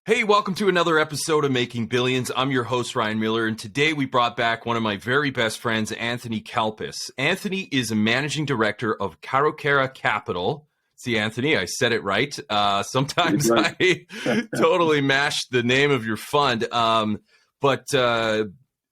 Hey, welcome to another episode of Making Billions. I'm your host, Ryan Miller, and today we brought back one of my very best friends, Anthony Calpas. Anthony is a managing director of Karukera Capital. See, Anthony, I said it right. Sometimes I totally mashed the name of your fund. But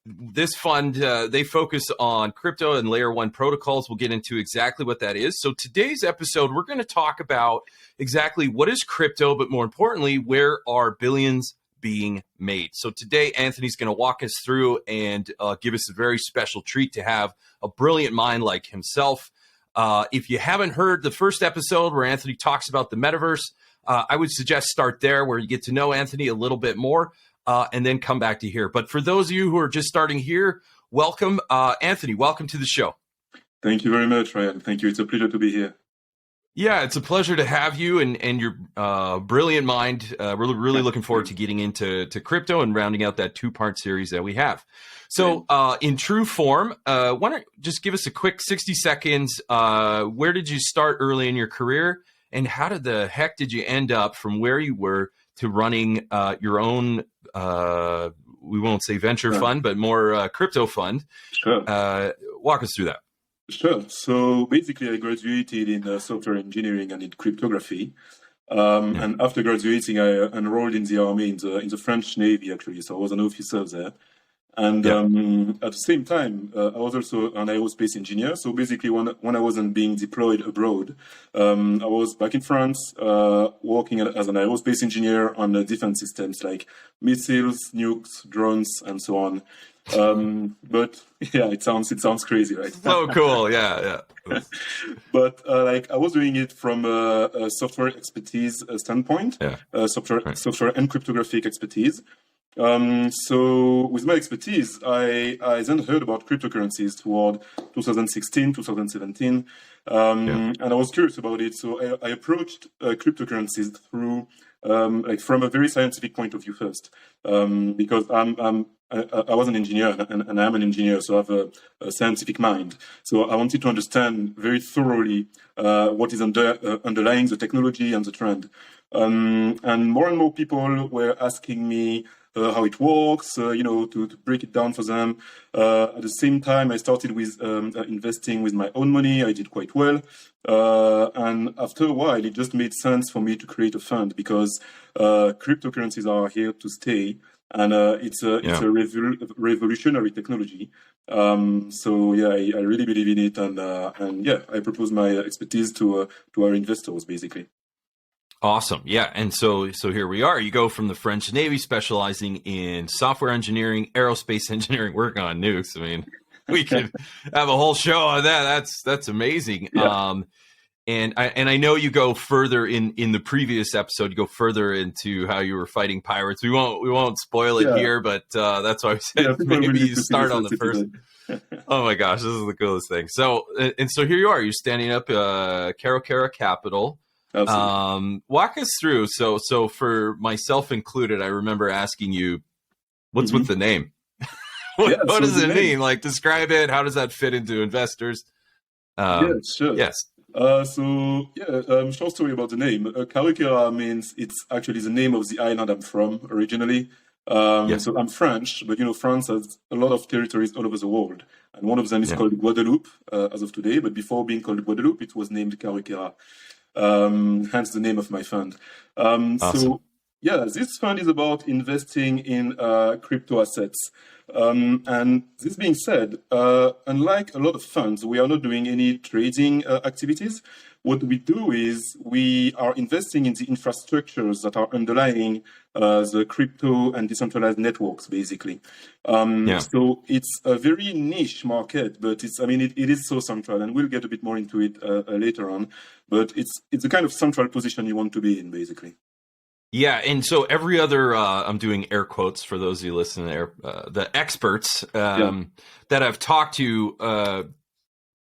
this fund, they focus on crypto and layer one protocols. We'll get into exactly what that is. So today's episode, we're going to talk about exactly what is crypto, but more importantly, where are billions being made? So today, Anthony's going to walk us through and give us a very special treat to have a brilliant mind like himself. If you haven't heard the first episode where Anthony talks about the metaverse, I would suggest start there where you get to know Anthony a little bit more and then come back to here. But for those of you who are just starting here, welcome. Anthony, welcome to the show. Thank you very much, Ryan. Thank you. It's a pleasure to be here. Yeah, it's a pleasure to have you and your brilliant mind. Really looking forward to getting into crypto and rounding out that two-part series that we have. So in true form, why don't you just give us a quick 60 seconds. Where did you start early in your career? And how the heck did you end up from where you were to running your own, we won't say venture fund, but more crypto fund? Sure. Walk us through that. Sure. So basically, I graduated in software engineering and in cryptography. And after graduating, I enrolled in the army, in the French Navy, actually. So I was an officer there. And at the same time, I was also an aerospace engineer. So basically, when I wasn't being deployed abroad, I was back in France working as an aerospace engineer on defense systems like missiles, nukes, drones, and so on. But yeah, it sounds crazy, right? So cool, yeah. But like I was doing it from a software expertise standpoint, software and cryptographic expertise. So with my expertise, I then heard about cryptocurrencies toward 2016, 2017, and I was curious about it. So I approached cryptocurrencies through like from a very scientific point of view first, because I was an engineer and I'm an engineer, so I have a scientific mind. So I wanted to understand very thoroughly what is underlying the technology and the trend. And more people were asking me how it works, to break it down for them. At the same time, I started with investing with my own money. I did quite well. And after a while, it just made sense for me to create a fund because cryptocurrencies are here to stay. And it's a revolutionary technology. So yeah, I really believe in it. And yeah, I propose my expertise to our investors, basically. Awesome. Yeah. And so here we are. You go from the French Navy specializing in software engineering, aerospace engineering, working on nukes. I mean, we could have a whole show on that. That's amazing. Yeah. And I know you go further in the previous episode, you go further into how you were fighting pirates. We won't spoil it here, but that's why I said maybe you start on the first. Oh my gosh, this is the coolest thing. So here you are. You're standing up Karukera Capital. Walk us through. So for myself included, I remember asking you, what's with the name? what does it mean? Like, describe it. How does that fit into investors? Sure. Yes. Short story about the name. Karukera means it's actually the name of the island I'm from originally. So I'm French, but France has a lot of territories all over the world. And one of them is called Guadeloupe as of today. But before being called Guadeloupe, it was named Karukera. Hence the name of my fund. Awesome. So yeah, this fund is about investing in crypto assets. And this being said, unlike a lot of funds, we are not doing any trading activities. What we do is we are investing in the infrastructures that are underlying the crypto and decentralized networks, basically. So it's a very niche market, but it is so central, and we'll get a bit more into it later on. But it's the kind of central position you want to be in, basically. Yeah, and so every other, I'm doing air quotes for those of you listening there, the experts that I've talked to,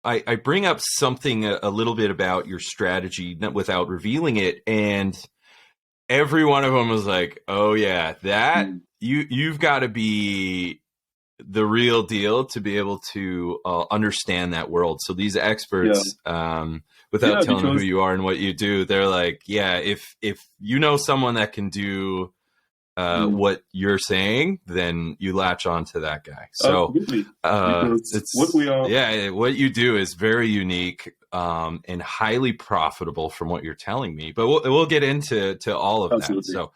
I bring up something a little bit about your strategy without revealing it, and every one of them was like, "Oh yeah, that you've got to be the real deal to be able to understand that world." So these experts, without telling them who you are and what you do, they're like, "Yeah, if you know someone that can do what you're saying, then you latch on to that guy. So it's what we are. Yeah, what you do is very unique and highly profitable from what you're telling me. But we'll get into all of that. So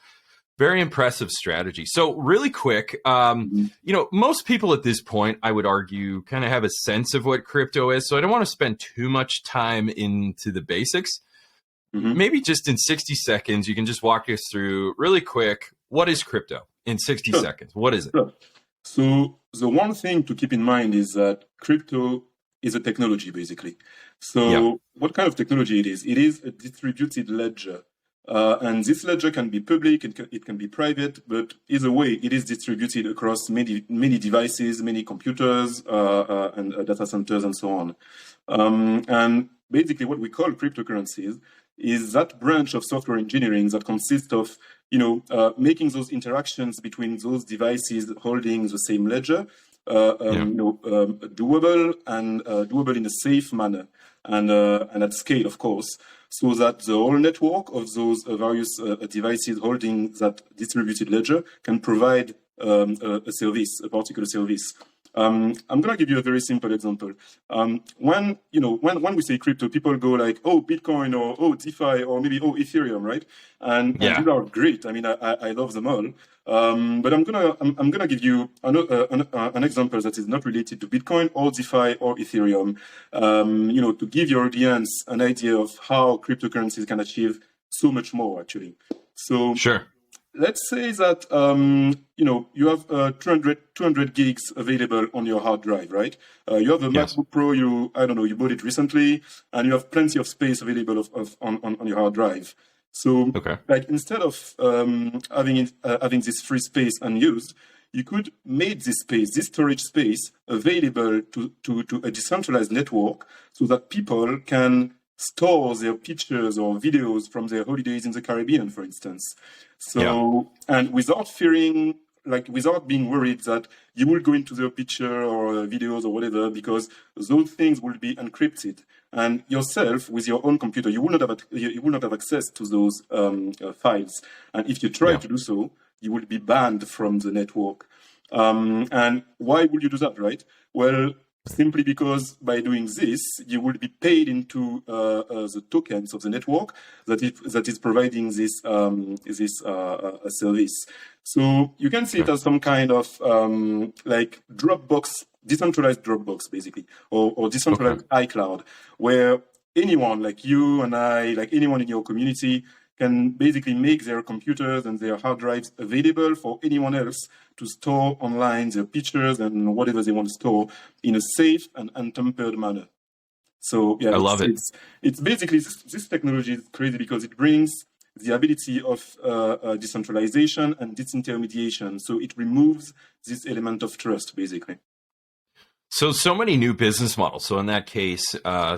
very impressive strategy. So really quick, most people at this point, I would argue, kind of have a sense of what crypto is. So I don't want to spend too much time into the basics. Maybe just in 60 seconds, you can just walk us through really quick, what is crypto in 60 seconds? What is it? Sure. So the one thing to keep in mind is that crypto is a technology, basically. So what kind of technology it is? It is a distributed ledger. And this ledger can be public, it can be private, but either way, it is distributed across many devices, many computers, and data centers, and so on. And basically, what we call cryptocurrencies is that branch of software engineering that consists of, making those interactions between those devices holding the same ledger, doable and doable in a safe manner, and at scale, of course, so that the whole network of those various devices holding that distributed ledger can provide a service, a particular service. I'm going to give you a very simple example. When we say crypto, people go like, oh, Bitcoin, or oh, DeFi, or maybe oh, Ethereum, right? And these are great. I mean, I love them all. But I'm gonna give you an example that is not related to Bitcoin or DeFi or Ethereum. To give your audience an idea of how cryptocurrencies can achieve so much more, actually. So sure. Let's say that you have 200 gigs available on your hard drive, right? You have a MacBook Pro. You bought it recently, and you have plenty of space available on your hard drive. So, instead of having this free space unused, you could make this storage space, available to a decentralized network, so that people can store their pictures or videos from their holidays in the Caribbean, for instance. So, and without being worried that you will go into their picture or videos or whatever, because those things will be encrypted. And yourself, with your own computer, you will not have access to those files. And if you try to do so, you will be banned from the network. And why would you do that, right? Well, simply because by doing this, you will be paid into the tokens of the network that is providing this service. So you can see it as some kind of like Dropbox, decentralized Dropbox, basically, or decentralized iCloud, where anyone like you and I, like anyone in your community, can basically make their computers and their hard drives available for anyone else to store online their pictures and whatever they want to store in a safe and untampered manner. So I love it. It's basically, this technology is crazy because it brings the ability of decentralization and disintermediation. So it removes this element of trust, basically. So many new business models. So in that case, a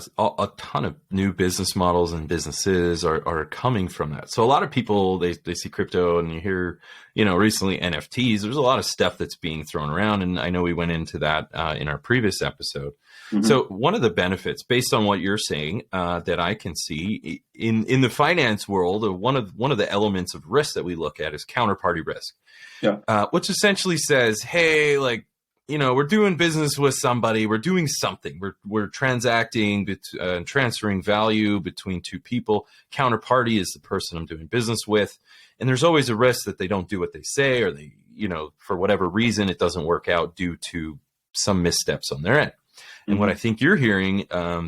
ton of new business models and businesses are coming from that. So a lot of people, they see crypto, and you hear, recently NFTs. There's a lot of stuff that's being thrown around, and I know we went into that in our previous episode. Mm-hmm. So one of the benefits, based on what you're saying, that I can see in the finance world, one of the elements of risk that we look at is counterparty risk. Which essentially says, hey, like, we're doing business with somebody, we're doing something, we're transacting, transferring value between two people. Counterparty is the person I'm doing business with. And there's always a risk that they don't do what they say, or they, for whatever reason, it doesn't work out due to some missteps on their end. And what I think you're hearing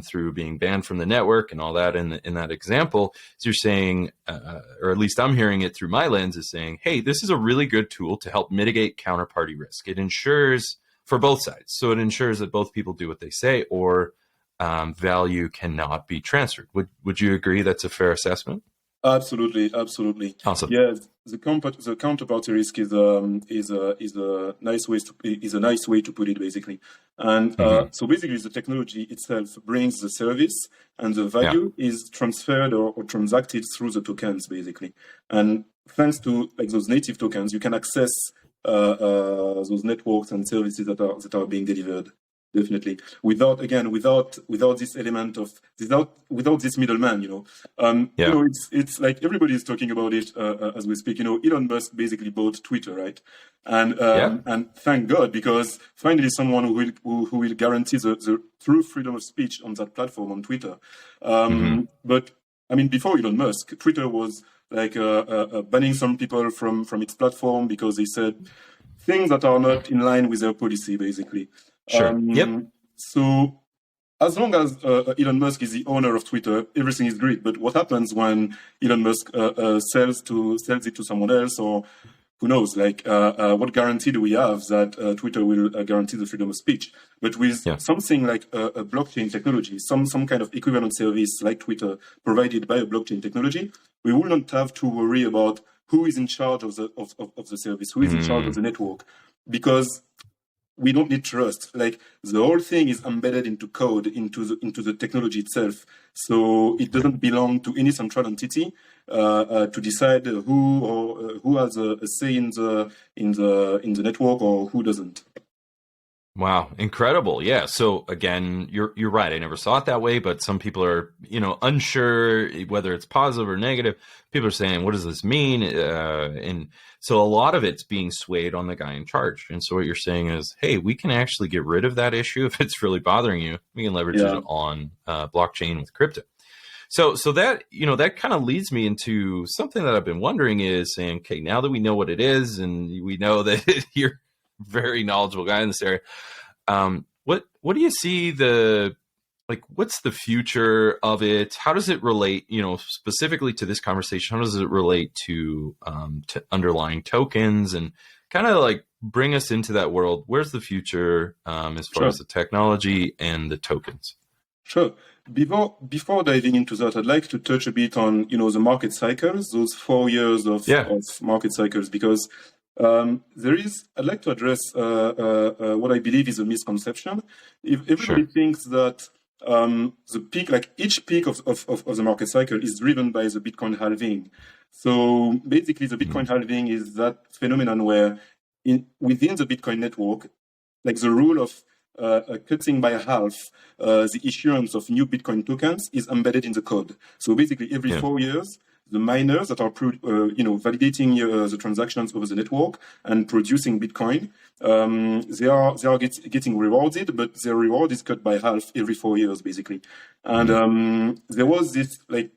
through being banned from the network and all that in that example is you're saying, or at least I'm hearing it through my lens, is saying, hey, this is a really good tool to help mitigate counterparty risk. It ensures for both sides. So it ensures that both people do what they say, or value cannot be transferred. Would you agree that's a fair assessment? Absolutely. Awesome. Yes, the counterparty risk is a nice way to put it, basically. And so basically, the technology itself brings the service, and the value is transferred or transacted through the tokens, basically. And thanks to those native tokens, you can access those networks and services that are being delivered. Definitely. Without this element of without this middleman, it's like everybody is talking about it as we speak. Elon Musk basically bought Twitter, right? And thank God, because finally someone who will guarantee the true freedom of speech on that platform on Twitter. But I mean, before Elon Musk, Twitter was like banning some people from its platform because they said things that are not in line with their policy, basically. Sure. So as long as Elon Musk is the owner of Twitter, everything is great. But what happens when Elon Musk sells it to someone else, or who knows? Like, what guarantee do we have that Twitter will guarantee the freedom of speech? But with something like a blockchain technology, some kind of equivalent service like Twitter provided by a blockchain technology, we will not have to worry about who is in charge of the service, who is in charge of the network, because we don't need trust. Like, the whole thing is embedded into code, into the technology itself. So it doesn't belong to any central entity to decide who has a say in the network or who doesn't. Wow, incredible. Yeah. So again, you're right. I never saw it that way, but some people are, unsure whether it's positive or negative. People are saying, what does this mean? And so a lot of it's being swayed on the guy in charge. And so what you're saying is, hey, we can actually get rid of that issue if it's really bothering you. We can leverage it on blockchain with crypto. So that, that kind of leads me into something that I've been wondering is saying, okay, now that we know what it is and we know that you're very knowledgeable guy in this area. What do you see what's the future of it? How does it relate, specifically to this conversation? How does it relate to underlying tokens and kind of like bring us into that world? Where's the future as far as the technology and the tokens? Sure. Before diving into that, I'd like to touch a bit on, the market cycles, those 4 years of market cycles, because I'd like to address what I believe is a misconception. If everybody thinks that the peak, like each peak of the market cycle is driven by the Bitcoin halving. So basically the Bitcoin halving is that phenomenon where within the Bitcoin network, like the rule of cutting by half the issuance of new Bitcoin tokens is embedded in the code. So basically every 4 years, the miners that are validating the transactions over the network and producing Bitcoin, they are getting rewarded, but their reward is cut by half every 4 years, basically. And there was this like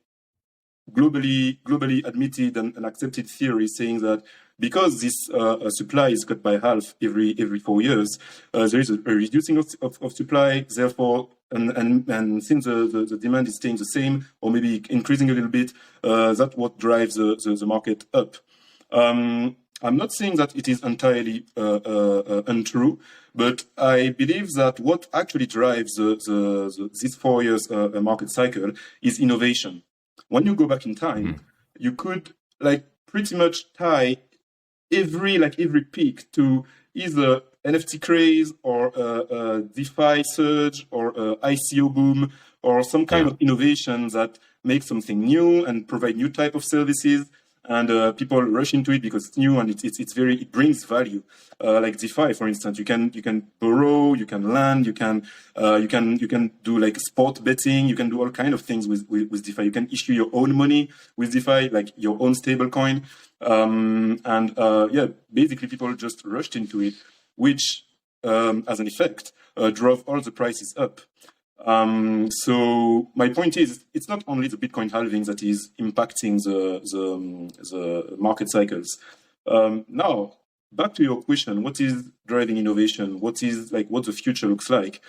globally admitted and accepted theory saying that because this supply is cut by half every 4 years, there is a reducing of supply. Therefore, and since the demand is staying the same or maybe increasing a little bit, that's what drives the market up. I'm not saying that it is entirely untrue, but I believe that what actually drives this 4 years market cycle is innovation. When you go back in time, you could like pretty much tie every peak to either NFT craze or DeFi surge or ICO boom or some kind of innovation that makes something new and provide new type of services. And people rush into it because it's new and it brings value. Like DeFi, for instance, you can borrow, you can lend, you can do like sport betting, you can do all kind of things with DeFi. You can issue your own money with DeFi, like your own stable coin. Basically people just rushed into it, which as an effect drove all the prices up. So my point is, it's not only the Bitcoin halving that is impacting the market cycles. Now, back to your question, what is driving innovation? What the future looks like?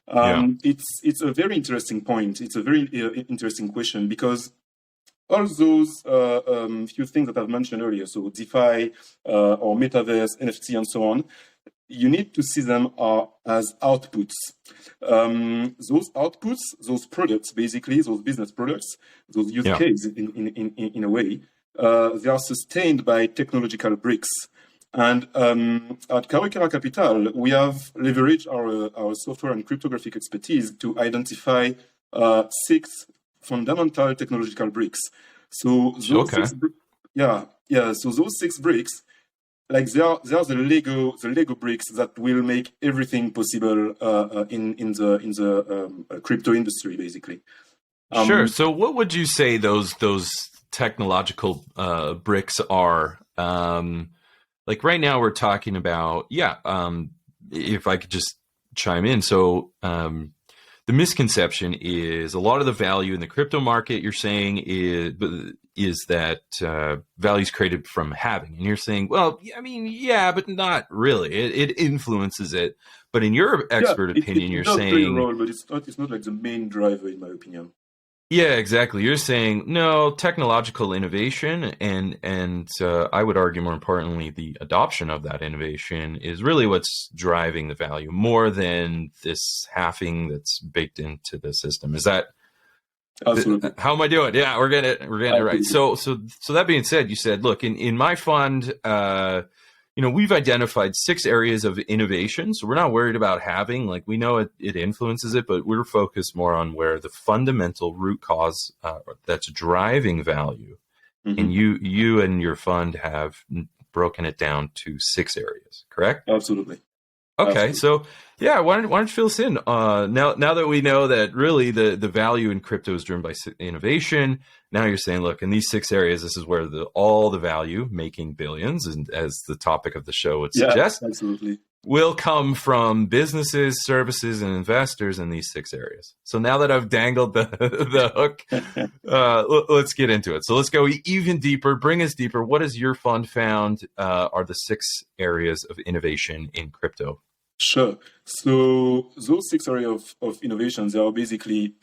It's a very interesting point. It's a very interesting question because all those few things that I've mentioned earlier, so DeFi or metaverse, NFT, and so on, you need to see them as outputs. Those outputs, those products, basically, those business products, those use cases in a way, they are sustained by technological bricks. And at Karukera Capital, we have leveraged our software and cryptographic expertise to identify 6 fundamental technological bricks. So those so those 6 bricks like they are the Lego bricks that will make everything possible in the crypto industry, basically. Sure. So, what would you say those technological bricks are? Like right now, we're talking about if I could just chime in. So, the misconception is a lot of the value in the crypto market, you're saying, is that value is created from having. And you're saying, well, I mean, yeah, but not really. It influences it. But in your expert opinion, you're saying... It does play a role, but it's not like the main driver, in my opinion. Yeah, exactly. You're saying, no, technological innovation and I would argue more importantly, the adoption of that innovation is really what's driving the value more than this halving that's baked into the system. Is that... Absolutely. How am I doing? Yeah, we're getting it right. So that being said, you said, look, in my fund, we've identified 6 areas of innovation. So we're not worried about having, like, we know it influences it, but we're focused more on where the fundamental root cause that's driving value. Mm-hmm. And you and your fund have broken it down to 6 areas, correct? Absolutely. Okay, so yeah, why don't you fill us in? Now that we know that really the value in crypto is driven by innovation, now you're saying, look, in these 6 areas, this is where all the value, making billions, and as the topic of the show would suggest, absolutely, will come from businesses, services, and investors in these 6 areas. So now that I've dangled the hook, let's get into it. So let's go even deeper, bring us deeper. What has your fund found are the 6 areas of innovation in crypto? Sure. So those 6 areas of innovations, they are basically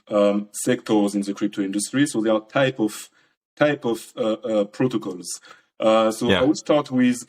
sectors in the crypto industry. So they are type of protocols. I will start with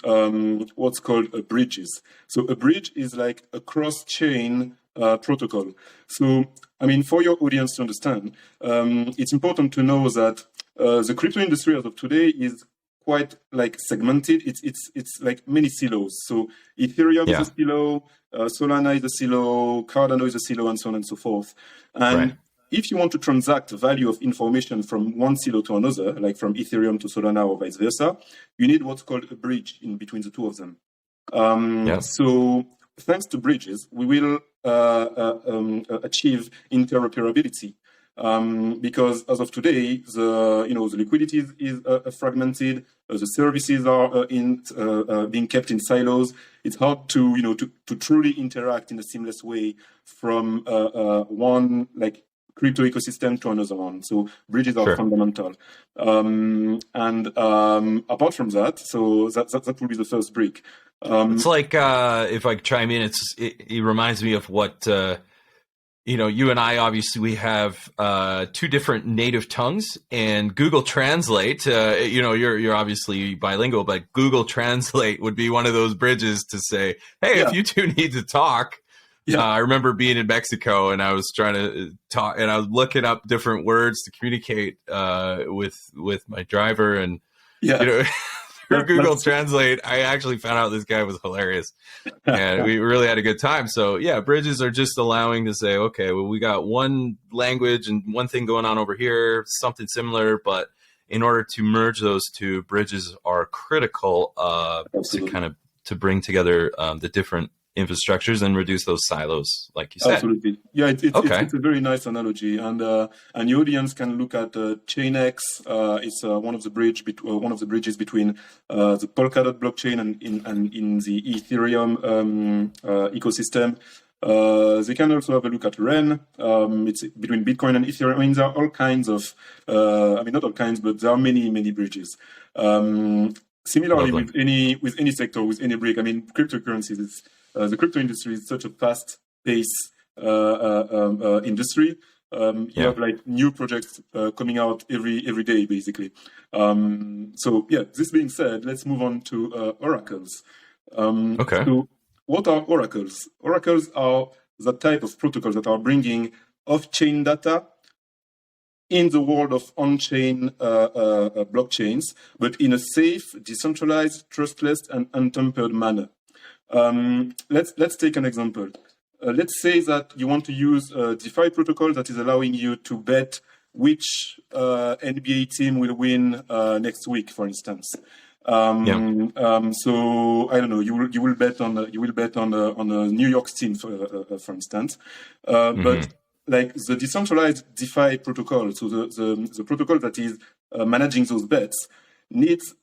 what's called bridges. So a bridge is like a cross-chain protocol. So, I mean, for your audience to understand, it's important to know that the crypto industry as of today is quite like segmented. It's like many silos. So Ethereum is a silo, Solana is a silo, Cardano is a silo, and so on and so forth. And if you want to transact the value of information from one silo to another, like from Ethereum to Solana or vice versa, you need what's called a bridge in between the two of them. So thanks to bridges, we will achieve interoperability. Because as of today, the liquidity is fragmented. The services are being kept in silos. It's hard to truly interact in a seamless way from one like crypto ecosystem to another one. So bridges are fundamental. And apart from that, so that will be the first brick. It's like if I chime in, it reminds me of what. You and I, obviously, we have 2 different native tongues, and Google Translate, you're obviously bilingual, but Google Translate would be one of those bridges to say, hey, if you 2 need to talk. I remember being in Mexico, and I was trying to talk, and I was looking up different words to communicate with my driver, and through Google Translate, I actually found out this guy was hilarious, and we really had a good time. So yeah, bridges are just allowing to say, okay, well, we got one language and one thing going on over here, something similar, but in order to merge those 2, bridges are critical to bring together the different infrastructures and reduce those silos, like you said. Absolutely, yeah. It's a very nice analogy, and your audience can look at Chainlink. It's one of the bridges between the Polkadot blockchain and in the Ethereum ecosystem. They can also have a look at Ren. It's between Bitcoin and Ethereum. I mean, there are all kinds of, not all kinds, but there are many bridges. Similarly, with any sector, with any brick, I mean, cryptocurrencies, the crypto industry is such a fast-paced industry. You have like new projects coming out every day, basically. This being said, let's move on to oracles. So what are oracles? Oracles are the type of protocols that are bringing off-chain data in the world of on-chain blockchains, but in a safe, decentralized, trustless, and untampered manner. Let's take an example. Let's say that you want to use a DeFi protocol that is allowing you to bet which NBA team will win next week, for instance. So I don't know. You will bet on a New York team, for instance. But like the decentralized DeFi protocol, so the protocol that is managing those bets needs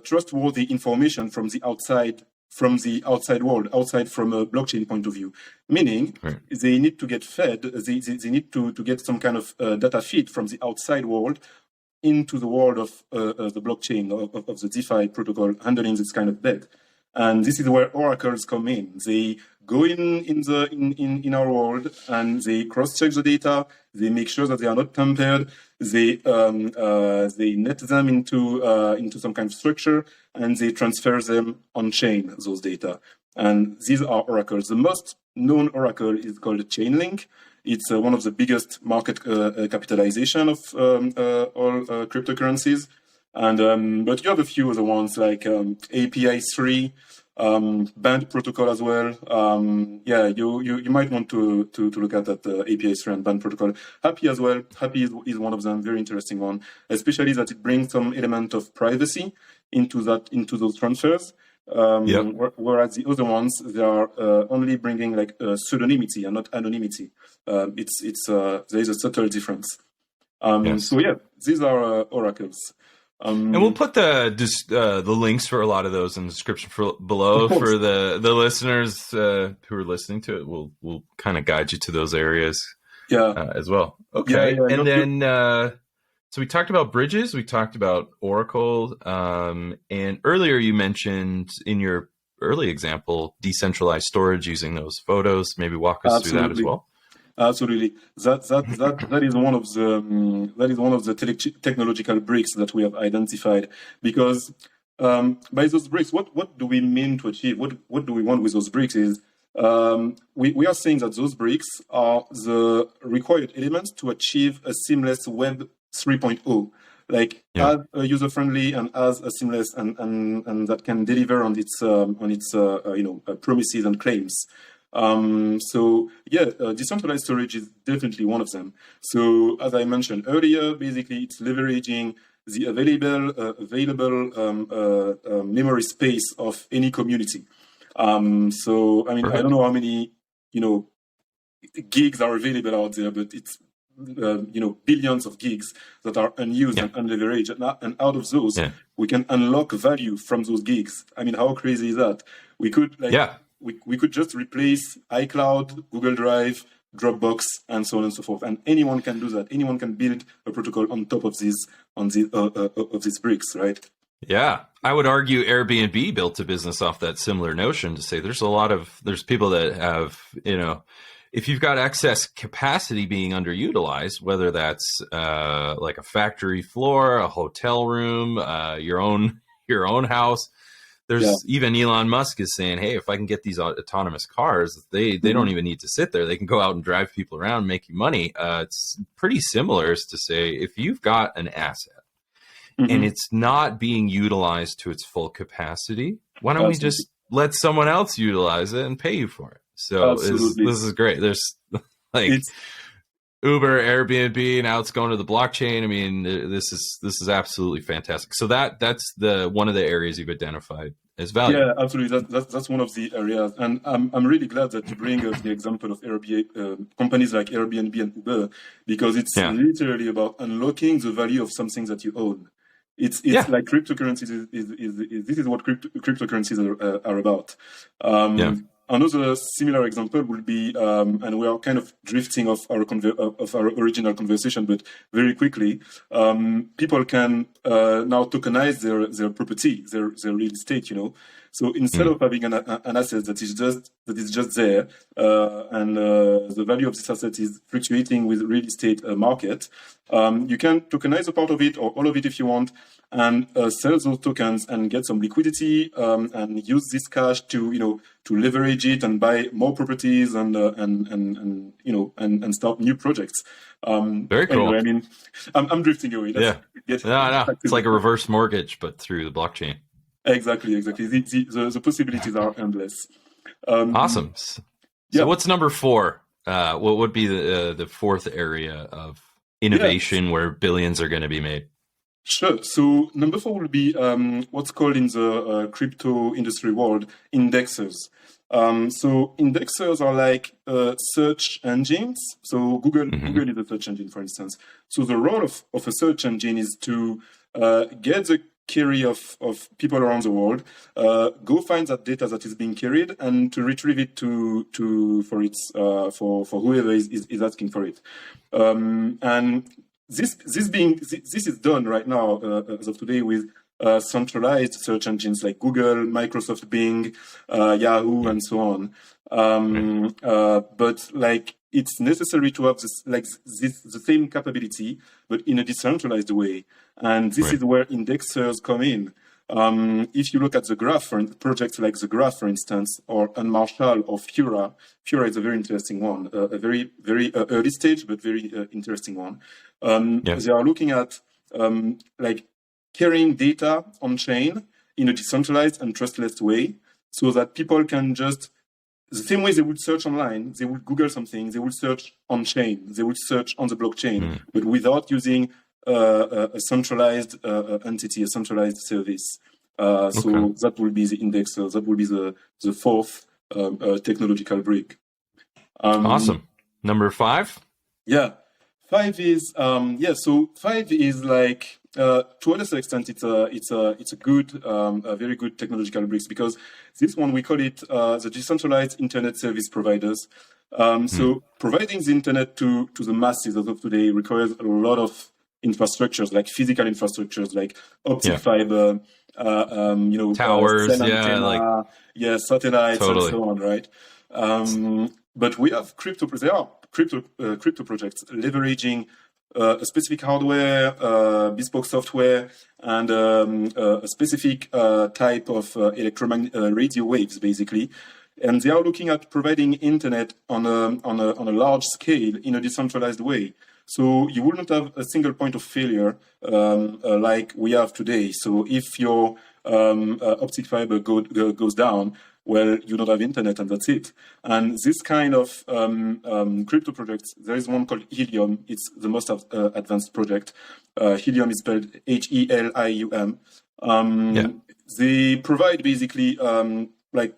trustworthy information from the outside world, outside from a blockchain point of view. Meaning, they need to get fed. They need to get some kind of data feed from the outside world into the world of the blockchain of the DeFi protocol handling this kind of bet. And this is where oracles come in. They go in our world and they cross-check the data. They make sure that they are not tampered. They net them into some kind of structure, and they transfer them on chain, those data. And these are oracles. The most known oracle is called Chainlink. It's one of the biggest market capitalization of all cryptocurrencies. And but you have a few other ones like API3, band protocol as well. You might want to look at that API3 and band protocol. Happy as well. Happy is one of them, very interesting one, especially that it brings some element of privacy into those transfers. Whereas the other ones, they are only bringing like pseudonymity and not anonymity. There is a subtle difference. So yeah, these are oracles. And we'll put the links for a lot of those in the description below for the listeners who are listening to it. We'll kind of guide you to those areas as well. Okay, and then so we talked about bridges, we talked about Oracle, and earlier you mentioned in your early example decentralized storage using those photos. Maybe walk us through that as well. Absolutely, that is one of the technological bricks that we have identified. Because by those bricks, what do we mean to achieve? What do we want with those bricks? Is we are saying that those bricks are the required elements to achieve a seamless Web 3.0, as user friendly and as a seamless and that can deliver on its promises and claims. Decentralized storage is definitely one of them. So as I mentioned earlier, basically it's leveraging the available memory space of any community. I don't know how many gigs are available out there, but it's billions of gigs that are unused and unleveraged, and out of those we can unlock value from those gigs. I mean, how crazy is that? We could we could just replace iCloud, Google Drive, Dropbox, and so on and so forth. And anyone can do that. Anyone can build a protocol on top of these bricks, right? Yeah, I would argue Airbnb built a business off that similar notion to say there's people that have, if you've got excess capacity being underutilized, whether that's like a factory floor, a hotel room, your own house. There's even Elon Musk is saying, hey, if I can get these autonomous cars, they don't even need to sit there. They can go out and drive people around, make you money. It's pretty similar as to say, if you've got an asset and it's not being utilized to its full capacity, why don't we just let someone else utilize it and pay you for it? So this is great. There's Uber, Airbnb, now it's going to the blockchain. I mean, this is absolutely fantastic. So that's one of the areas you've identified as value. Yeah, absolutely. That's one of the areas, and I'm really glad that you bring up the example of Airbnb, companies like Airbnb and Uber, because it's literally about unlocking the value of something that you own. It's like cryptocurrencies this is what cryptocurrencies are about. Another similar example would be, and we are kind of drifting off our original conversation, but very quickly, people can now tokenize their property, their real estate. So instead of having an asset that is just there, and the value of this asset is fluctuating with real estate market, you can tokenize a part of it or all of it if you want, and sell those tokens and get some liquidity, and use this cash to leverage it and buy more properties and start new projects. Very cool. Anyway, I mean, I'm drifting away. No. It's like a reverse mortgage, but through the blockchain. Exactly. The possibilities are endless. Awesome. So what's number 4? What would be the fourth area of innovation where billions are going to be made? Sure. So number 4 will be what's called in the crypto industry world indexers. So indexers are like search engines. So Google is a search engine, for instance. So the role of a search engine is to get the query of people around the world, go find that data that is being queried, and to retrieve it for whoever is asking for it. And this is done right now as of today with centralized search engines like Google, Microsoft Bing, Yahoo, and so on. But like it's necessary to have the same capability, but in a decentralized way. And this is where indexers come in. If you look at the graph, for projects like the graph, for instance, or Unmarshall or Fura is a very interesting one, a very, very early stage, but very interesting one. They are looking at like carrying data on chain in a decentralized and trustless way, so that people can just, the same way they would search online, they would Google something, they would search on chain, they would search on the blockchain, but without using a centralized entity, a centralized service. So that will be the indexer. That will be the fourth technological brick. Awesome. Number 5? Yeah. 5 is So 5 is like to a lesser extent it's a good a very good technological bricks, because this one we call it the decentralized internet service providers. So providing the internet to the masses as of today requires a lot of infrastructures, like physical infrastructures, like optic fiber, towers, antenna, satellites, totally, and so on, right? But we have crypto projects leveraging a specific hardware, bespoke software, and a specific type of electromagnetic radio waves, basically. And they are looking at providing internet on a large scale in a decentralized way. So you will not have a single point of failure like we have today. So if your optic fiber goes down, well, you don't have internet, and that's it. And this kind of crypto projects, there is one called Helium. It's the most advanced project. Helium is spelled Helium. They provide basically like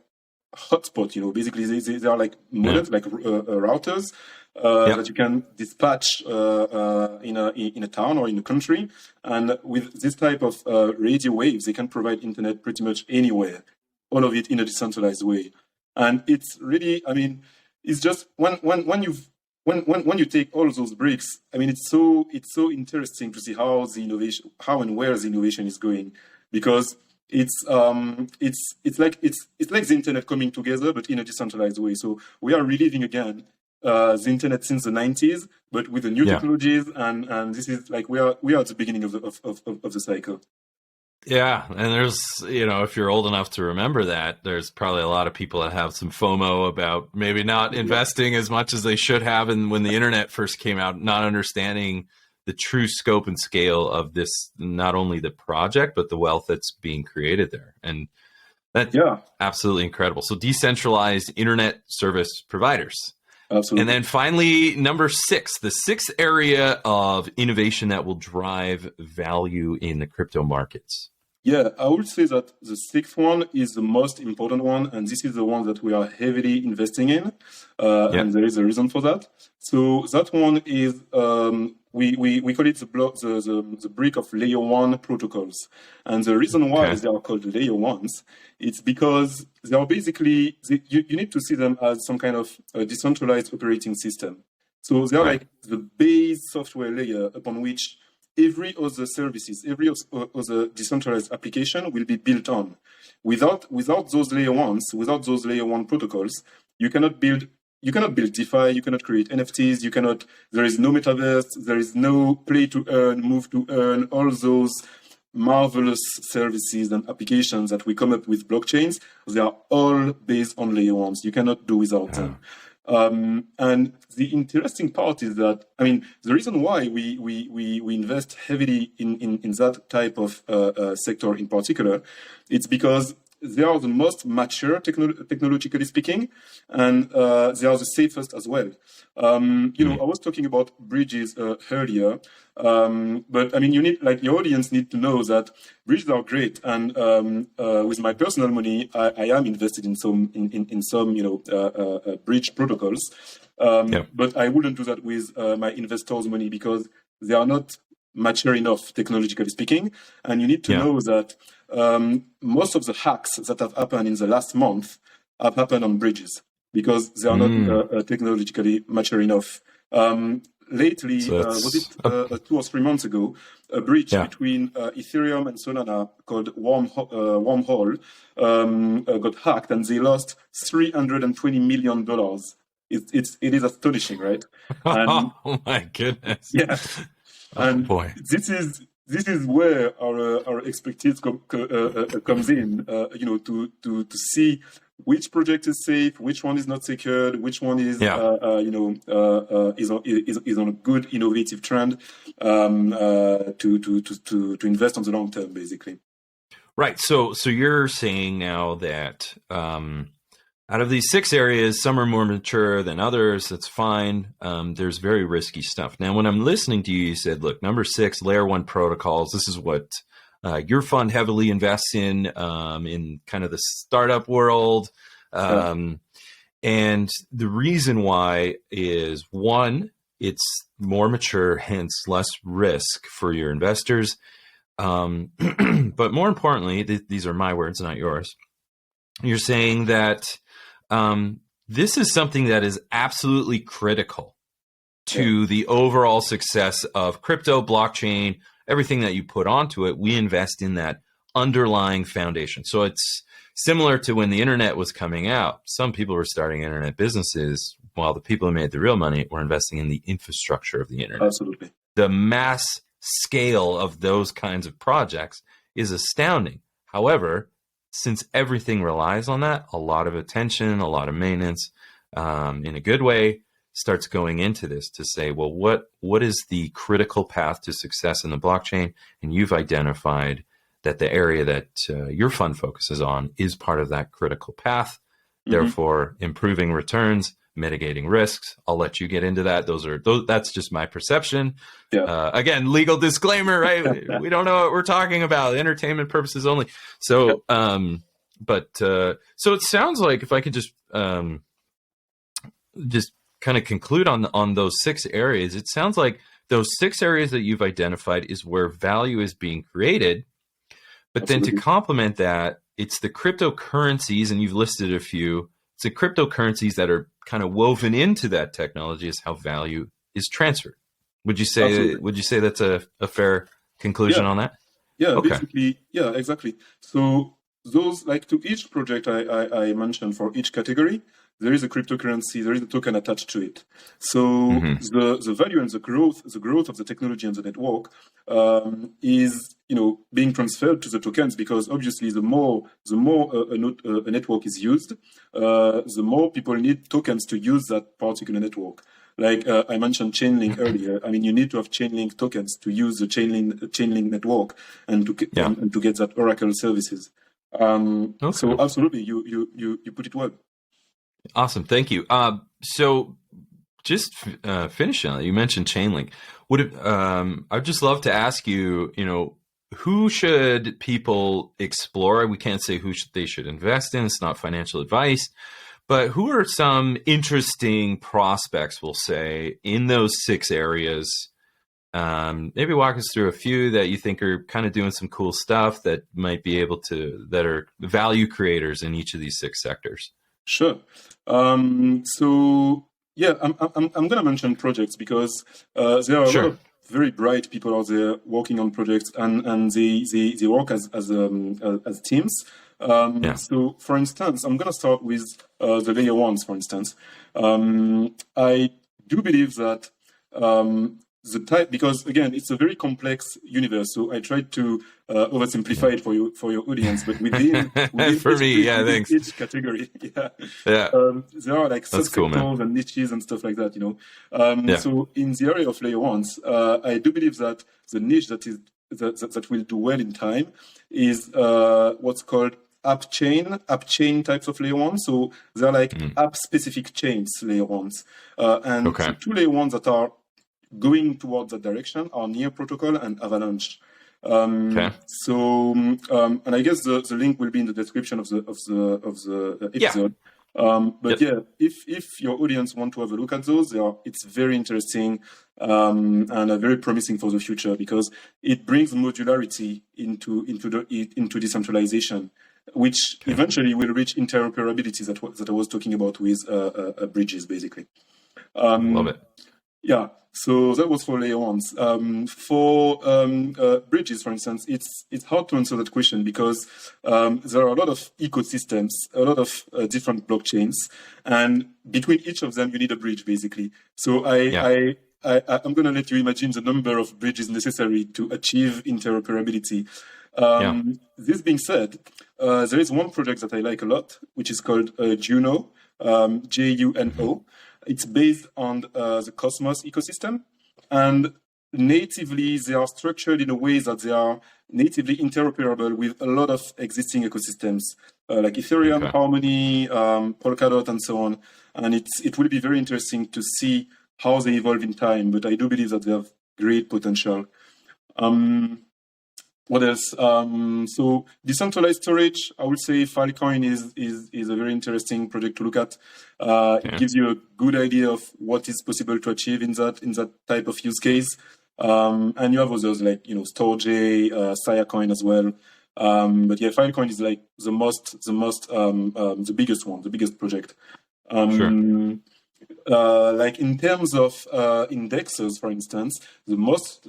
hotspot. Basically they are like modems, like routers that you can dispatch in a town or in a country. And with this type of radio waves, they can provide internet pretty much anywhere. All of it in a decentralized way. And it's really, it's just when you take all those bricks, it's so interesting to see how and where the innovation is going, because it's like the internet coming together, but in a decentralized way. So we are reliving again the internet since the 90s, but with the new technologies, and this is like we are at the beginning of the cycle. Yeah, and there's, if you're old enough to remember that, there's probably a lot of people that have some FOMO about maybe not investing as much as they should have, and when the internet first came out, not understanding the true scope and scale of this, not only the project, but the wealth that's being created there. And that's absolutely incredible. So decentralized internet service providers. Absolutely. And then finally, number 6, the 6th area of innovation that will drive value in the crypto markets. Yeah, I would say that the 6th one is the most important one, and this is the one that we are heavily investing in, and there is a reason for that. So that one is we call it the brick of layer 1 protocols, and the reason why they are called layer 1s, it's because they are basically you need to see them as some kind of decentralized operating system. So they are like the base software layer upon which every other services, every other decentralized application will be built on. Without those layer 1s, without those layer 1 protocols, you cannot build DeFi, you cannot create NFTs, there is no metaverse, there is no play to earn, move to earn, all those marvelous services and applications that we come up with blockchains. They are all based on layer 1s. You cannot do without them. And the interesting part is that, the reason why we invest heavily in that type of sector in particular, it's because they are the most mature technologically speaking, and they are the safest as well. I was talking about bridges earlier, but I mean, your audience need to know that bridges are great, and with my personal money, I am invested in some bridge protocols, but I wouldn't do that with my investors' money because they are not mature enough, technologically speaking. And you need to know that most of the hacks that have happened in the last month have happened on bridges because they are not technologically mature enough. Lately, was it 2 or 3 months ago, a bridge between Ethereum and Solana called Wormhole got hacked, and they lost $320 million. It is astonishing, right? And, oh my goodness! Yeah. And boy, this is where our expertise comes in. To see which project is safe, which one is not secured, which one is on a good innovative trend to invest on the long term, basically. Right. So you're saying now that out of these 6 areas, some are more mature than others. That's fine. There's very risky stuff. Now, when I'm listening to you, you said, look, number 6, layer 1 protocols. This is what your fund heavily invests in kind of the startup world. And the reason why is, 1, it's more mature, hence less risk for your investors. But more importantly, these are my words, not yours. You're saying that this is something that is absolutely critical to the overall success of crypto, blockchain, everything that you put onto it. We invest in that underlying foundation. So it's similar to when the internet was coming out. Some people were starting internet businesses while the people who made the real money were investing in the infrastructure of the internet. Absolutely. The mass scale of those kinds of projects is astounding. However, since everything relies on that, a lot of attention, a lot of maintenance, in a good way, starts going into this to say, well, what is the critical path to success in the blockchain? And you've identified that the area that your fund focuses on is part of that critical path. Therefore, improving returns, mitigating risks. I'll let you get into that. That's just my perception. Again, legal disclaimer, right? We don't know what we're talking about. Entertainment purposes only. So, so it sounds like, if I could just kind of conclude on those 6 areas, it sounds like those 6 areas that you've identified is where value is being created. But Absolutely. Then to complement that, it's the cryptocurrencies, and you've listed a few. It's the cryptocurrencies that are kind of woven into that technology is how value is transferred. Would you say Absolutely. Would you say that's a fair conclusion on that? Basically, exactly. So those, like, to each project I mentioned, for each category, there is a cryptocurrency, there is a token attached to it. So the value and the growth of the technology and the network is being transferred to the tokens, because obviously the more a network is used, the more people need tokens to use that particular network. Like I mentioned Chainlink earlier. I mean, you need to have Chainlink tokens to use the Chainlink network and to get that Oracle services. So absolutely, you put it well. Awesome, thank you. So just finishing on it, you mentioned Chainlink. I'd just love to ask you, who should people explore? We can't say who they should invest in. It's not financial advice. But who are some interesting prospects, we'll say, in those 6 areas? Maybe walk us through a few that you think are kind of doing some cool stuff that might be able to, that are value creators in each of these 6 sectors. Sure. I'm going to mention projects because there are a lot of very bright people out there working on projects, and they work as teams. So, for instance, I'm going to start with the layer 1s, for instance. I do believe that because again, it's a very complex universe. So I tried to oversimplify it for your audience, but within each category, there are like subsectors and niches and stuff like that. So in the area of layer 1s, I do believe that the niche that will do well in time is what's called app chain types of layer ones. So they're like app specific chains layer ones. And the two layer ones that are going towards that direction are Near Protocol and Avalanche. So, and I guess the link will be in the description of the episode. But if your audience want to have a look at those, it's very interesting and very promising for the future, because it brings modularity into decentralization, which eventually will reach interoperability that I was talking about with bridges, basically. Love it. Yeah. So that was for layer ones. For bridges, for instance, it's hard to answer that question, because there are a lot of ecosystems, a lot of different blockchains, and between each of them, you need a bridge, basically. So I'm going to let you imagine the number of bridges necessary to achieve interoperability. This being said, there is one project that I like a lot, which is called Juno, Juno. It's based on the Cosmos ecosystem, and natively they are structured in a way that they are natively interoperable with a lot of existing ecosystems like Ethereum, Harmony, Polkadot, and so on. And it will be very interesting to see how they evolve in time, but I do believe that they have great potential. What else? So decentralized storage, I would say Filecoin is a very interesting project to look at. It gives you a good idea of what is possible to achieve in that type of use case. And you have others like Storj, Siacoin as well. But yeah, Filecoin is like the biggest one, the biggest project. Like in terms of indexes, for instance, the most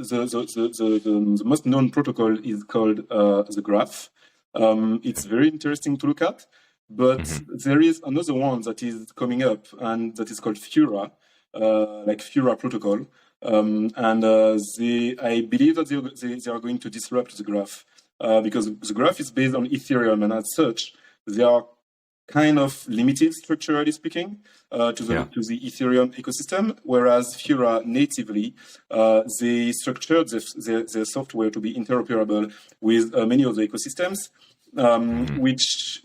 known protocol is called the Graph. It's very interesting to look at, but there is another one that is coming up, and that is called Fura, like Fura protocol. I believe that they are going to disrupt the Graph because the Graph is based on Ethereum, and as such, they are kind of limited, structurally speaking, to the Ethereum ecosystem, whereas Fura natively, they structured their software to be interoperable with many of the ecosystems, which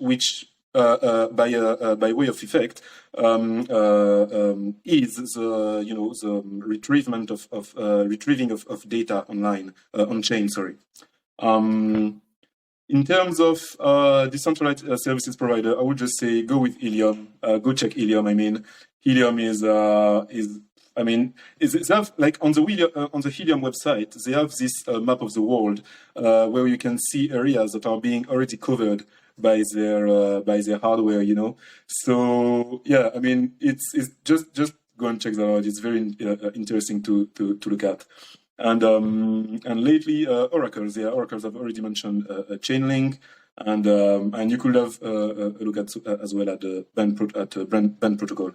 by way of effect is the retrieving of data online on chain. Sorry. In terms of decentralized services provider, I would just say go with Helium. Go check Helium. I mean, Helium they have, like on the Helium website, they have this map of the world where you can see areas that are being already covered by their hardware. So yeah, I mean, it's just go and check that out. It's very interesting to look at. And lately, oracles. Yeah, oracles I've already mentioned. Chainlink, and you could have a look at as well at Band protocol.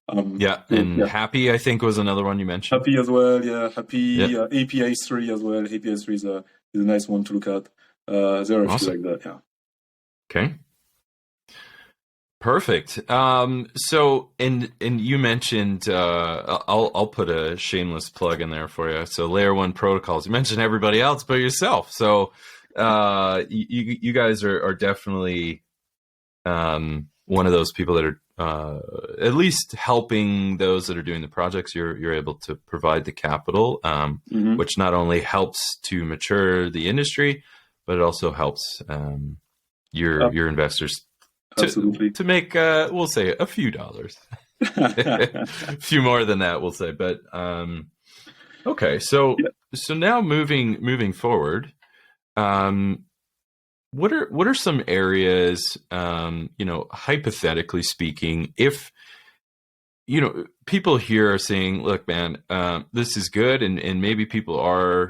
Happy, I think, was another one you mentioned. Happy as well. Yeah, Happy. API 3 as well. API 3 is a nice one to look at. There are a few like that. Yeah. Okay. Perfect. So, and you mentioned, I'll put a shameless plug in there for you. So layer one protocols, you mentioned everybody else but yourself. So, you guys are definitely, one of those people that are, at least helping those that are doing the projects. You're able to provide the capital, which not only helps to mature the industry, but it also helps, your investors to make, we'll say, a few dollars, a few more than that, we'll say. But okay, so now moving forward, what are some areas, hypothetically speaking, if people here are saying, look, man, this is good, and maybe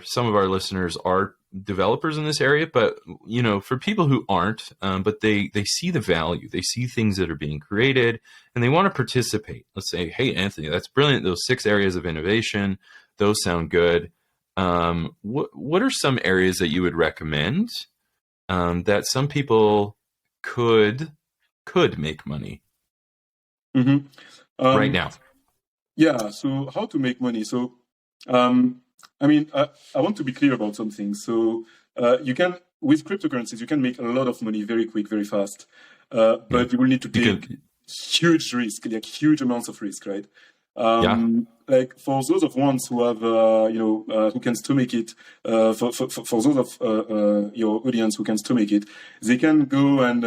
some of our listeners are developers in this area, but for people who aren't, but they see the value, they see things that are being created, and they want to participate. Let's say, hey, Anthony, that's brilliant. Those 6 areas of innovation, those sound good. What are some areas that you would recommend that some people could make money right now? Yeah. So how to make money? So I want to be clear about something. So you can with cryptocurrencies, you can make a lot of money very quick, very fast. But you will need to take huge risk, like huge amounts of risk, right? Like for those of ones who have, who can stomach it, for those of your audience who can stomach it, they can go and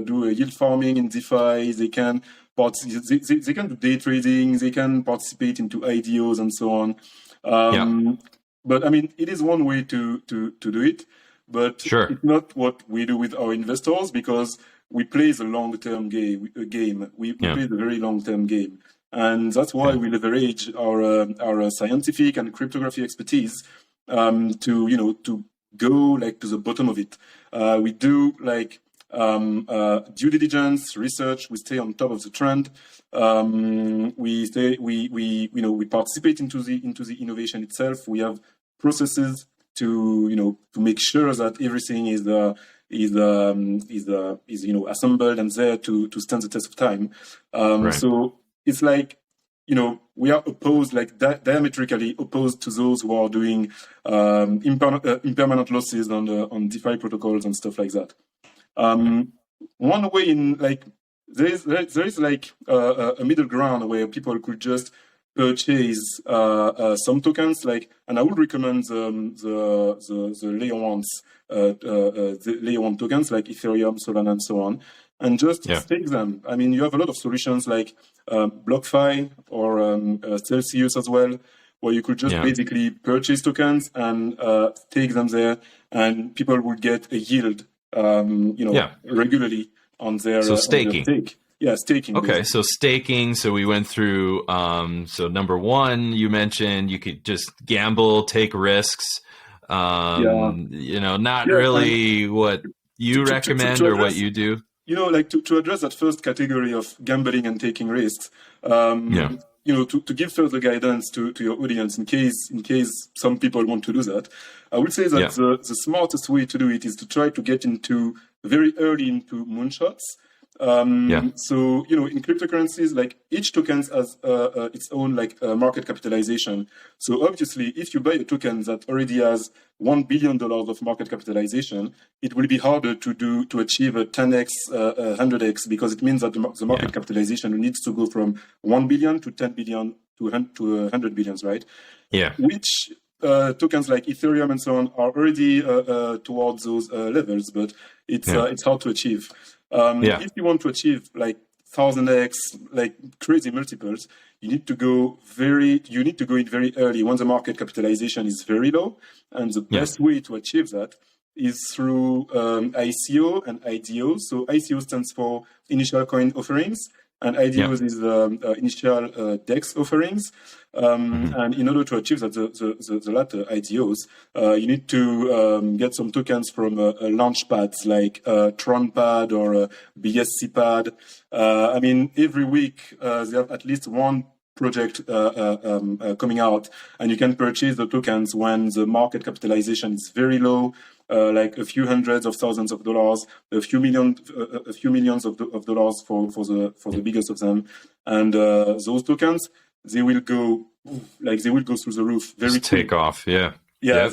do a yield farming in DeFi. They can do day trading. They can participate into IDOs and so on. But I mean, it is one way to do it, but it's not what we do with our investors, because we play the long-term game. We play the very long-term game. And that's why we leverage our scientific and cryptography expertise to go like to the bottom of it. We do like due diligence, research. We stay on top of the trend. We participate into the innovation itself. We have processes to make sure that everything is assembled and there to stand the test of time. So it's like, we are opposed, like diametrically opposed to those who are doing impermanent losses on DeFi protocols and stuff like that. One way in like there is like a middle ground where people could just purchase some tokens, like, and I would recommend the layer ones, the layer one tokens like Ethereum, Solana, and so on, and just stake them. I mean, you have a lot of solutions like BlockFi or Celsius as well, where you could just basically purchase tokens and stake them there, and people would get a yield, regularly on their staking. On their stake. Yeah, staking. Okay, so staking. So we went through. So number one, you mentioned you could just gamble, take risks. Not really what you recommend or what you do. Like to address that first category of gambling and taking risks. To give further guidance to your audience in case some people want to do that, I would say that the smartest way to do it is to try to get very early into moonshots. So, in cryptocurrencies, like each token has its own market capitalization. So obviously, if you buy a token that already has $1 billion of market capitalization, it will be harder to achieve a 10x, 100x, because it means that the market capitalization needs to go from 1 billion to 10 billion to 100 billions, right? Yeah. Which tokens like Ethereum and so on are already towards those levels, but it's hard to achieve. If you want to achieve like 1000x, like crazy multiples, you need to go in very early when the market capitalization is very low. And the best way to achieve that is through ICO and IDO. So ICO stands for initial coin offerings, and IDOs is initial DEX offerings. And in order to achieve that, the latter IDOs, you need to get some tokens from launch pads like TronPad or BSC pad. I mean, every week they have at least one project coming out, and you can purchase the tokens when the market capitalization is very low, like a few hundreds of thousands of dollars, a few millions of dollars for the biggest of them, and those tokens, they will go through the roof very quick. Take off, They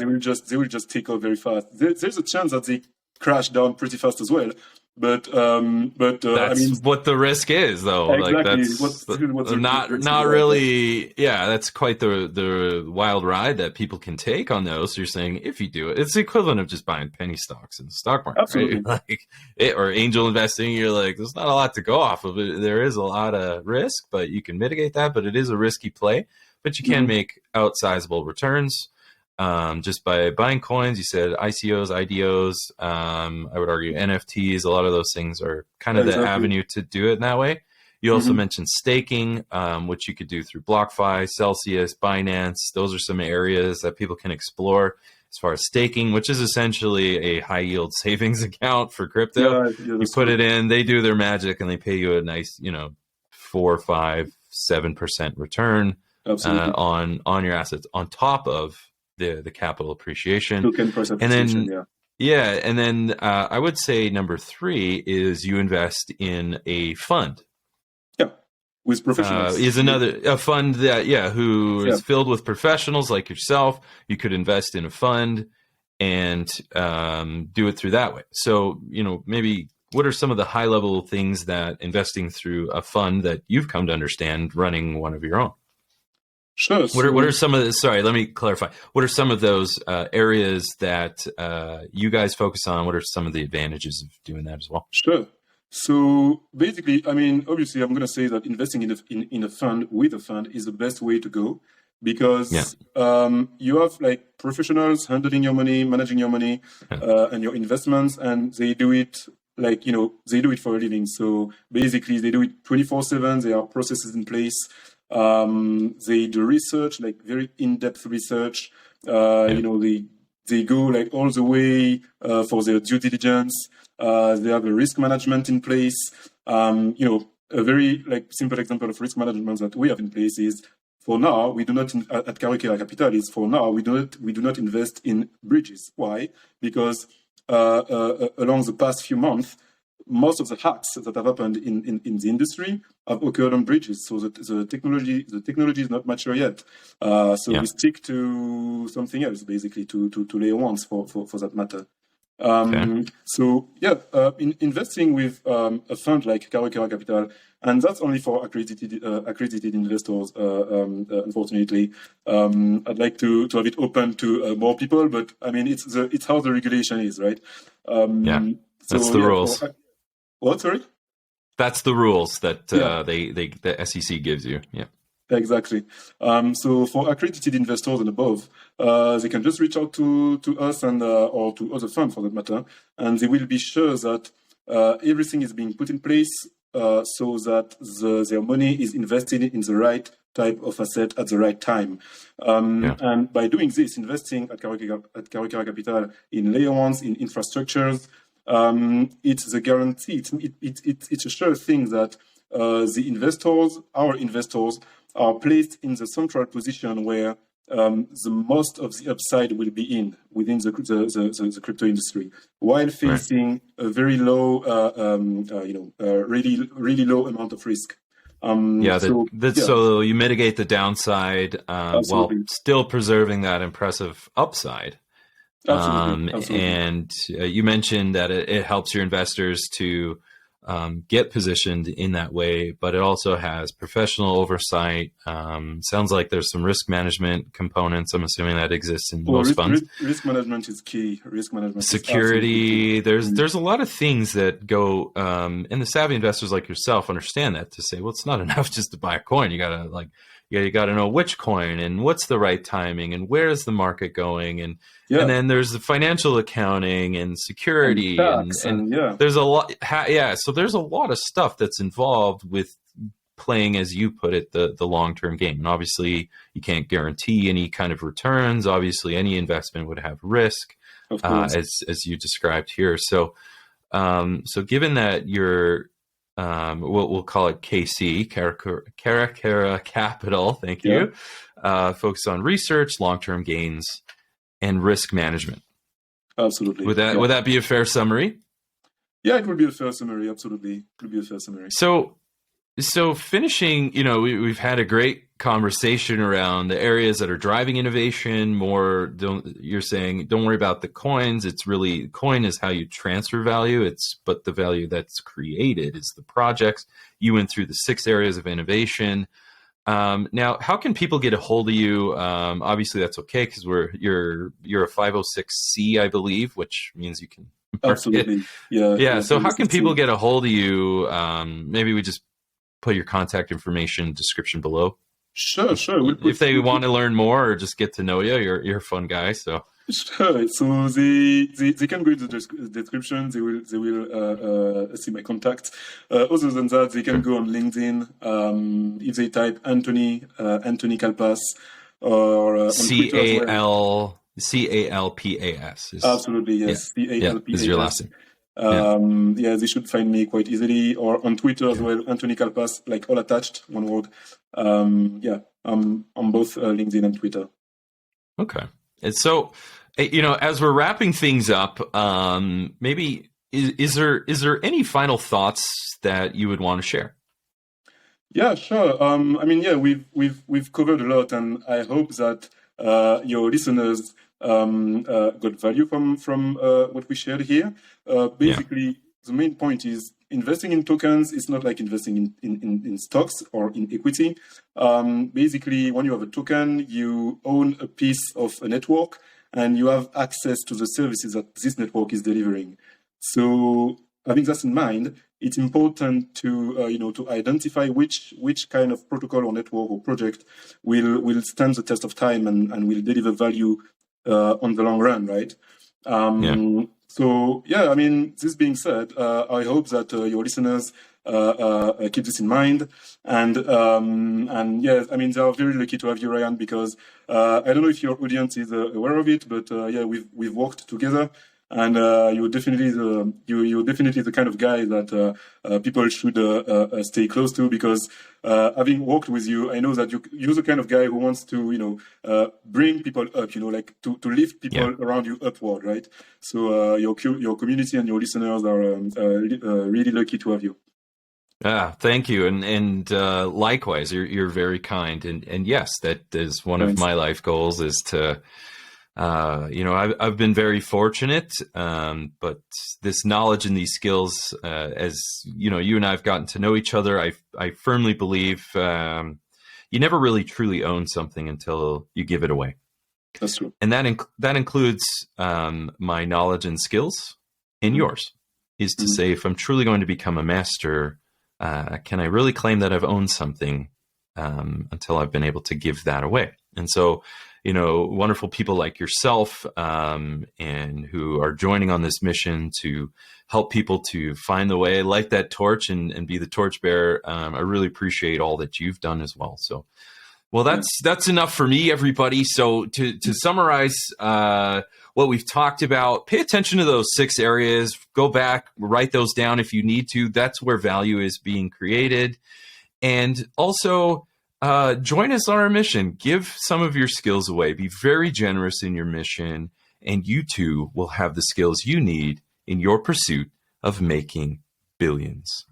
will just take off very fast. There's a chance that they crash down pretty fast as well. But that's what the risk is, though. Exactly. Like not really. Yeah, that's quite the wild ride that people can take on those. So you're saying if you do it, it's the equivalent of just buying penny stocks in the stock market, absolutely. Right? Or angel investing. You're like, there's not a lot to go off of it. There is a lot of risk, but you can mitigate that. But it is a risky play. But you can make outsizable returns. Just by buying coins. You said ICOs, IDOs, I would argue NFTs, a lot of those things are kind of the avenue to do it in that way. You also mentioned staking, which you could do through BlockFi, Celsius, Binance. Those are some areas that people can explore as far as staking, which is essentially a high yield savings account for crypto. You put it in, they do their magic, and they pay you a nice, 4, 5, 7% return on your assets on top of the capital appreciation. And then I would say number 3 is you invest in a fund. With professionals. Is a fund that is filled with professionals like yourself. You could invest in a fund and do it through that way. So, maybe what are some of the high level things that investing through a fund that you've come to understand running one of your own? Sure. What are some of the, sorry, let me clarify. What are some of those areas that you guys focus on? What are some of the advantages of doing that as well? Sure. So basically, obviously I'm going to say that investing in a fund with a fund is the best way to go, because you have like professionals handling your money, managing your money, and your investments, and they do it they do it for a living. So basically they do it 24/7. There are processes in place. They do research, like very in-depth research. They go like all the way for their due diligence. They have a risk management in place. A very like simple example of risk management that we have in place is, for now, we do not at Karukera Capital we do not invest in bridges. Why? Because along the past few months, most of the hacks that have happened in the industry have occurred on bridges. So that the technology is not mature yet. We stick to something else, basically, to layer ones for that matter. Investing with a fund like Karukera Capital, and that's only for accredited investors. Unfortunately, I'd like to have it open to more people, but it's how the regulation is, right? That's the rules. What? Sorry? That's the rules that the SEC gives you. Yeah. Exactly. So for accredited investors and above, they can just reach out to us and or to other funds for that matter, and they will be sure that everything is being put in place so that their money is invested in the right type of asset at the right time. And by doing this, investing at Karukera Capital in layer ones, in infrastructures, it's the guarantee. It's a sure thing that our investors, are placed in the central position where the most of the upside will be within the crypto industry, while facing a very low, really low amount of risk. So you mitigate the downside while still preserving that impressive upside. Absolutely. And you mentioned that it helps your investors to get positioned in that way, but it also has professional oversight. Sounds like there's some risk management components. I'm assuming that exists in most funds. Risk management is key. Risk management, security. There's a lot of things that go, and the savvy investors like yourself understand that, to say, well, it's not enough just to buy a coin. You gotta know which coin and what's the right timing and where is the market going, and then there's the financial accounting and security and there's a lot. So there's a lot of stuff that's involved with playing, as you put it, the long-term game. And obviously you can't guarantee any kind of returns. Obviously any investment would have risk, as you described here. So given that you're we'll call it KC, Karukera Capital. Thank you. Focus on research, long-term gains, and risk management. Absolutely. Would that be a fair summary? Yeah, it would be a fair summary. Absolutely, it would be a fair summary. So finishing, we've had a great conversation around the areas that are driving innovation. You're saying, don't worry about the coins. It's really, coin is how you transfer value. But the value that's created is the projects. You went through the 6 areas of innovation. Now, how can people get a hold of you? Obviously that's okay, because you're a 506c, I believe, which means you can. Absolutely. Yeah. So how can people get a hold of you? Maybe we just put your contact information description below. Sure. If they want to learn more or just get to know you, you're a fun guy. So sure. So they can go into the description. They will see my contact. Other than that, they can go on LinkedIn. If they type Anthony Calpas or on Twitter as well. Calpas. Absolutely, yes. Calpas is your last name. They should find me quite easily, or on Twitter as well, Anthony Calpas, like all attached, one word. I'm on both LinkedIn and Twitter. Okay. And so, as we're wrapping things up, maybe is there any final thoughts that you would want to share? Yeah, sure. We've covered a lot, and I hope that your listeners got value from what we shared here. Basically, the main point is investing in tokens is not like investing in stocks or in equity. Basically, when you have a token, you own a piece of a network and you have access to the services that this network is delivering. So having that in mind, it's important to to identify which kind of protocol or network or project will stand the test of time and will deliver value on the long run, right? So yeah, I mean, this being said, I hope that your listeners keep this in mind, and yeah, I mean, they are very lucky to have you, Ryan, because I don't know if your audience is aware of it, but yeah, we've worked together. And you're definitely the kind of guy that people should stay close to, because having worked with you, I know that you're the kind of guy who wants to bring people up, like to lift people around you upward, right? So your community and your listeners are really lucky to have you. Thank you, and likewise, you're very kind, and yes, that is one of my life goals, is to. I've been very fortunate, but this knowledge and these skills, as you and I have gotten to know each other, I firmly believe you never really truly own something until you give it away. That's true. And that includes my knowledge and skills, and yours, is to say, if I'm truly going to become a master, can I really claim that I've owned something until I've been able to give that away? And so, wonderful people like yourself, and who are joining on this mission to help people to find the way, light that torch, and be the torchbearer. I really appreciate all that you've done as well. So, well, that's enough for me, everybody. So to summarize what we've talked about, pay attention to those 6 areas. Go back, write those down if you need to. That's where value is being created. And also, join us on our mission. Give some of your skills away. Be very generous in your mission, and you too will have the skills you need in your pursuit of making billions.